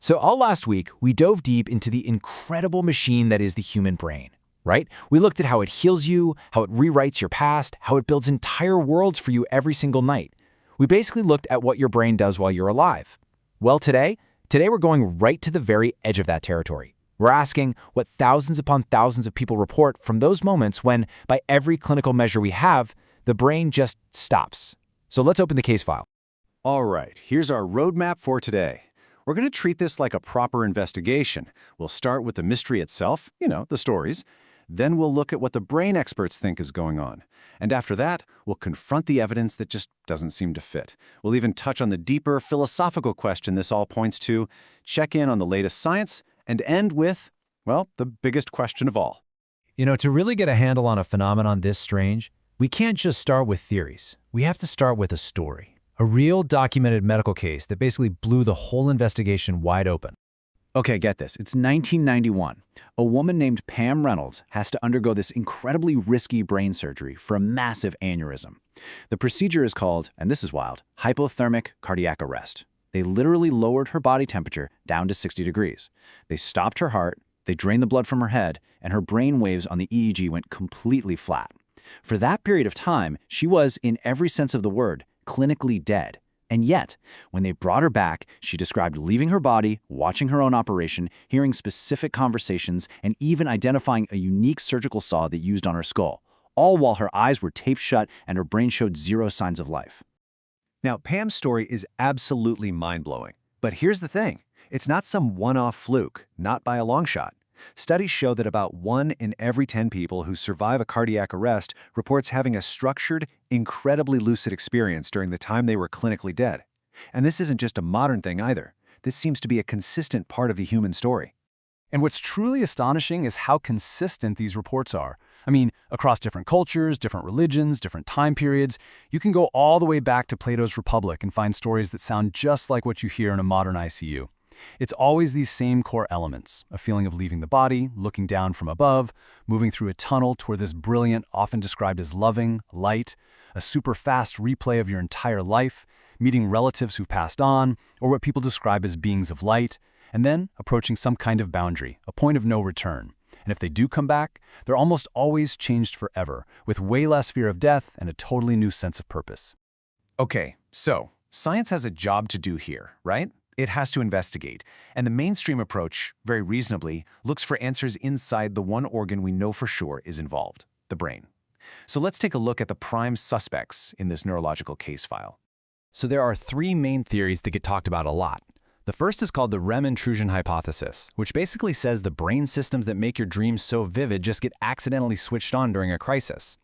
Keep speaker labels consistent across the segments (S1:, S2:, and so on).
S1: So all last week, we dove deep into the incredible machine that is the human brain, right? We looked at how it heals you, how it rewrites your past, how it builds entire worlds for you every single night. We basically looked at what your brain does while you're alive. Well, today we're going right to the very edge of that territory. We're asking what thousands upon thousands of people report from those moments when, by every clinical measure we have, the brain just stops. So let's open the case file.
S2: All right, here's our roadmap for today. We're going to treat this like a proper investigation. We'll start with the mystery itself, the stories. Then we'll look at what the brain experts think is going on. And after that, we'll confront the evidence that just doesn't seem to fit. We'll even touch on the deeper philosophical question this all points to, check in on the latest science, and end with, well, the biggest question of all.
S1: To really get a handle on a phenomenon this strange, we can't just start with theories. We have to start with a story. A real documented medical case that basically blew the whole investigation wide open.
S3: Okay, get this. It's 1991. A woman named Pam Reynolds has to undergo this incredibly risky brain surgery for a massive aneurysm. The procedure is called, and this is wild, hypothermic cardiac arrest. They literally lowered her body temperature down to 60 degrees. They stopped her heart, they drained the blood from her head, and her brain waves on the EEG went completely flat. For that period of time, she was, in every sense of the word, clinically dead. And yet, when they brought her back, she described leaving her body, watching her own operation, hearing specific conversations, and even identifying a unique surgical saw they used on her skull, all while her eyes were taped shut and her brain showed zero signs of life.
S2: Now, Pam's story is absolutely mind-blowing. But here's the thing. It's not some one-off fluke, not by a long shot. Studies show that about 1 in every 10 people who survive a cardiac arrest reports having a structured, incredibly lucid experience during the time they were clinically dead. And this isn't just a modern thing either. This seems to be a consistent part of the human story.
S4: And what's truly astonishing is how consistent these reports are. I mean, across different cultures, different religions, different time periods, you can go all the way back to Plato's Republic and find stories that sound just like what you hear in a modern ICU. It's always these same core elements, a feeling of leaving the body, looking down from above, moving through a tunnel toward this brilliant, often described as loving, light, a super fast replay of your entire life, meeting relatives who've passed on, or what people describe as beings of light, and then approaching some kind of boundary, a point of no return. And if they do come back, they're almost always changed forever, with way less fear of death and a totally new sense of purpose.
S5: Okay, so science has a job to do here, right? It has to investigate, and the mainstream approach, very reasonably, looks for answers inside the one organ we know for sure is involved, the brain. So let's take a look at the prime suspects in this neurological case file.
S3: So there are 3 main theories that get talked about a lot. The first is called the REM intrusion hypothesis, which basically says the brain systems that make your dreams so vivid just get accidentally switched on during a crisis.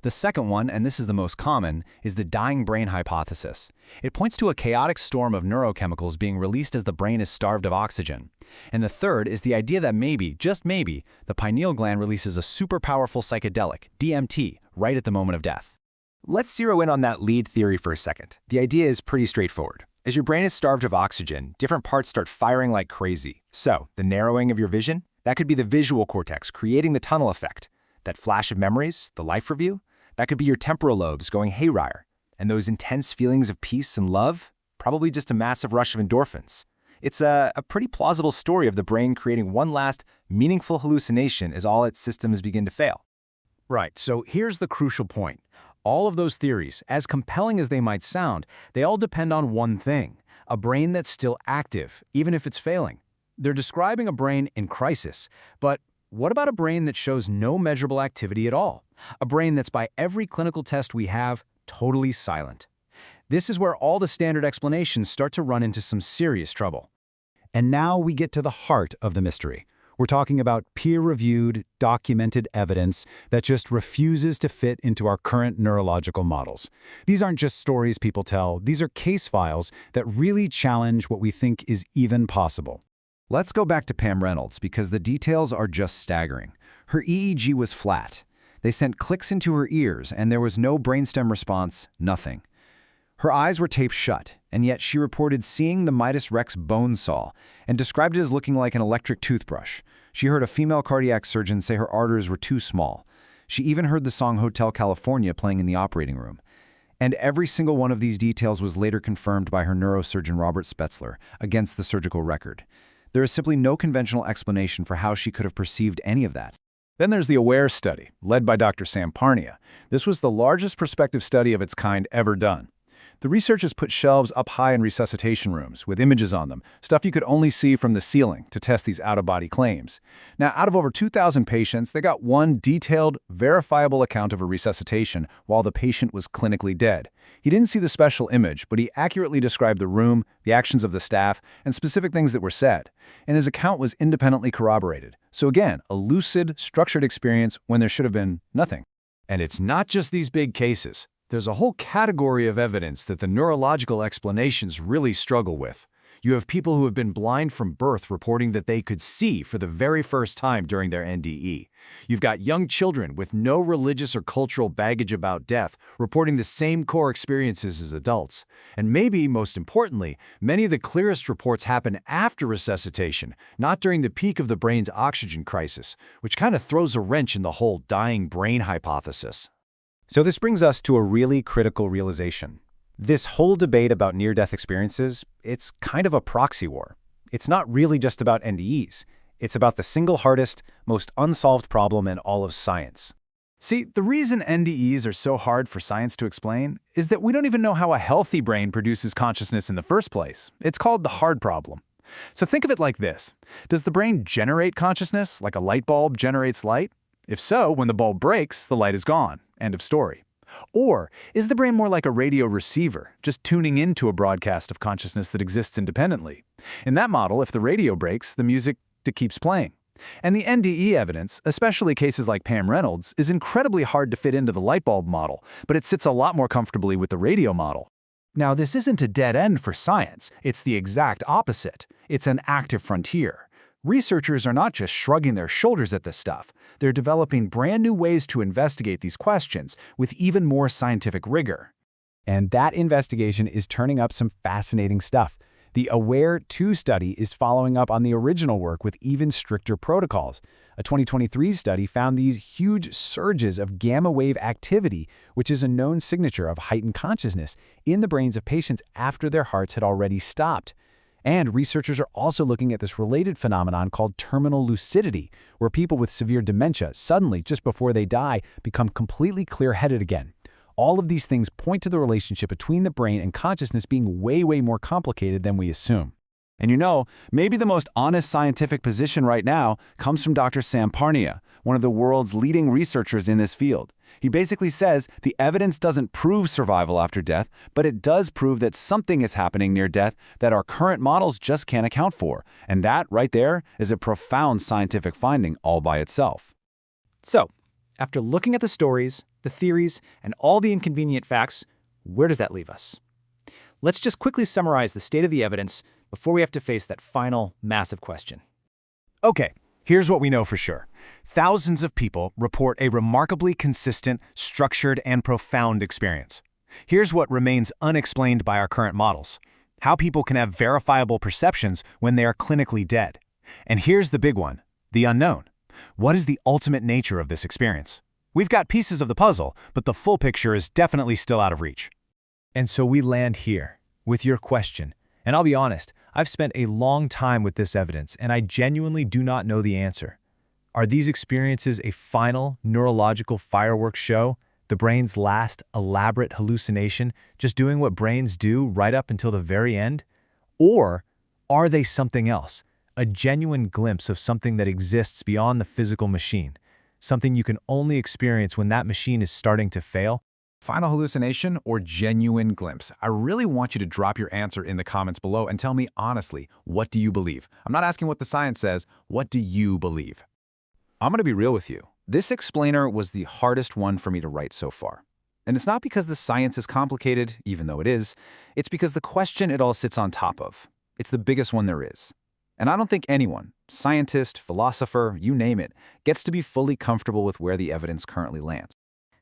S3: The second one, and this is the most common, is the dying brain hypothesis. It points to a chaotic storm of neurochemicals being released as the brain is starved of oxygen. And the third is the idea that maybe, just maybe, the pineal gland releases a super powerful psychedelic, DMT, right at the moment of death.
S1: Let's zero in on that lead theory for a second. The idea is pretty straightforward. As your brain is starved of oxygen, different parts start firing like crazy. So, the narrowing of your vision, that could be the visual cortex creating the tunnel effect. That flash of memories, the life review, that could be your temporal lobes going haywire. And those intense feelings of peace and love, probably just a massive rush of endorphins. It's a pretty plausible story of the brain creating one last, meaningful hallucination as all its systems begin to fail.
S4: Right, so here's the crucial point. All of those theories, as compelling as they might sound, they all depend on one thing, a brain that's still active, even if it's failing. They're describing a brain in crisis, but what about a brain that shows no measurable activity at all? A brain that's by every clinical test we have, totally silent. This is where all the standard explanations start to run into some serious trouble. And now we get to the heart of the mystery. We're talking about peer-reviewed, documented evidence that just refuses to fit into our current neurological models. These aren't just stories people tell, these are case files that really challenge what we think is even possible.
S2: Let's go back to Pam Reynolds because the details are just staggering. Her EEG was flat. They sent clicks into her ears and there was no brainstem response, nothing. Her eyes were taped shut, and yet she reported seeing the Midas Rex bone saw and described it as looking like an electric toothbrush. She heard a female cardiac surgeon say her arteries were too small. She even heard the song Hotel California playing in the operating room.
S3: And every single one of these details was later confirmed by her neurosurgeon Robert Spetzler against the surgical record. There is simply no conventional explanation for how she could have perceived any of that.
S5: Then there's the AWARE study, led by Dr. Sam Parnia. This was the largest prospective study of its kind ever done. The researchers put shelves up high in resuscitation rooms with images on them, stuff you could only see from the ceiling, to test these out-of-body claims. Now, out of over 2,000 patients, they got one detailed, verifiable account of a resuscitation while the patient was clinically dead. He didn't see the special image, but he accurately described the room, the actions of the staff, and specific things that were said. And his account was independently corroborated. So again, a lucid, structured experience when there should have been nothing.
S4: And it's not just these big cases. There's a whole category of evidence that the neurological explanations really struggle with. You have people who have been blind from birth reporting that they could see for the very first time during their NDE. You've got young children with no religious or cultural baggage about death reporting the same core experiences as adults. And maybe, most importantly, many of the clearest reports happen after resuscitation, not during the peak of the brain's oxygen crisis, which kind of throws a wrench in the whole dying brain hypothesis.
S1: So this brings us to a really critical realization. This whole debate about near-death experiences, it's kind of a proxy war. It's not really just about NDEs. It's about the single hardest, most unsolved problem in all of science.
S4: See, the reason NDEs are so hard for science to explain is that we don't even know how a healthy brain produces consciousness in the first place. It's called the hard problem. So think of it like this. Does the brain generate consciousness like a light bulb generates light? If so, when the bulb breaks, the light is gone. End of story. Or is the brain more like a radio receiver, just tuning into a broadcast of consciousness that exists independently? In that model, if the radio breaks, the music keeps playing. And the NDE evidence, especially cases like Pam Reynolds, is incredibly hard to fit into the light bulb model, but it sits a lot more comfortably with the radio model. Now, this isn't a dead end for science. It's the exact opposite. It's an active frontier. Researchers are not just shrugging their shoulders at this stuff. They're developing brand new ways to investigate these questions with even more scientific rigor.
S1: And that investigation is turning up some fascinating stuff. The AWARE-2 study is following up on the original work with even stricter protocols. A 2023 study found these huge surges of gamma wave activity, which is a known signature of heightened consciousness, in the brains of patients after their hearts had already stopped. And researchers are also looking at this related phenomenon called terminal lucidity, where people with severe dementia suddenly, just before they die, become completely clear-headed again. All of these things point to the relationship between the brain and consciousness being way more complicated than we assume.
S3: And you know, maybe the most honest scientific position right now comes from Dr. Sam Parnia, one of the world's leading researchers in this field. He basically says the evidence doesn't prove survival after death, but it does prove that something is happening near death that our current models just can't account for. And that, right there, is a profound scientific finding all by itself.
S6: So, after looking at the stories, the theories, and all the inconvenient facts, where does that leave us? Let's just quickly summarize the state of the evidence before we have to face that final, massive question.
S5: Okay, here's what we know for sure. Thousands of people report a remarkably consistent, structured, and profound experience. Here's what remains unexplained by our current models: how people can have verifiable perceptions when they are clinically dead. And here's the big one, the unknown. What is the ultimate nature of this experience? We've got pieces of the puzzle, but the full picture is definitely still out of reach.
S4: And so we land here, with your question. And I'll be honest, I've spent a long time with this evidence, and I genuinely do not know the answer. Are these experiences a final neurological fireworks show, the brain's last elaborate hallucination, just doing what brains do right up until the very end? Or are they something else, a genuine glimpse of something that exists beyond the physical machine, something you can only experience when that machine is starting to fail?
S3: Final hallucination or genuine glimpse? I really want you to drop your answer in the comments below and tell me honestly, what do you believe? I'm not asking what the science says, what do you believe? I'm going to be real with you. This explainer was the hardest one for me to write so far. And it's not because the science is complicated, even though it is. It's because the question it all sits on top of. It's the biggest one there is. And I don't think anyone, scientist, philosopher, you name it, gets to be fully comfortable with where the evidence currently lands.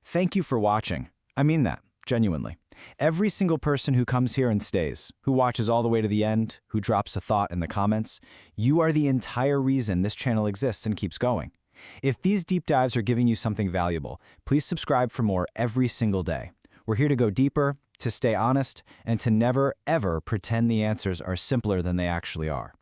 S6: Thank you for watching. I mean that, genuinely. Every single person who comes here and stays, who watches all the way to the end, who drops a thought in the comments, you are the entire reason this channel exists and keeps going. If these deep dives are giving you something valuable, please subscribe for more every single day. We're here to go deeper, to stay honest, and to never, ever pretend the answers are simpler than they actually are.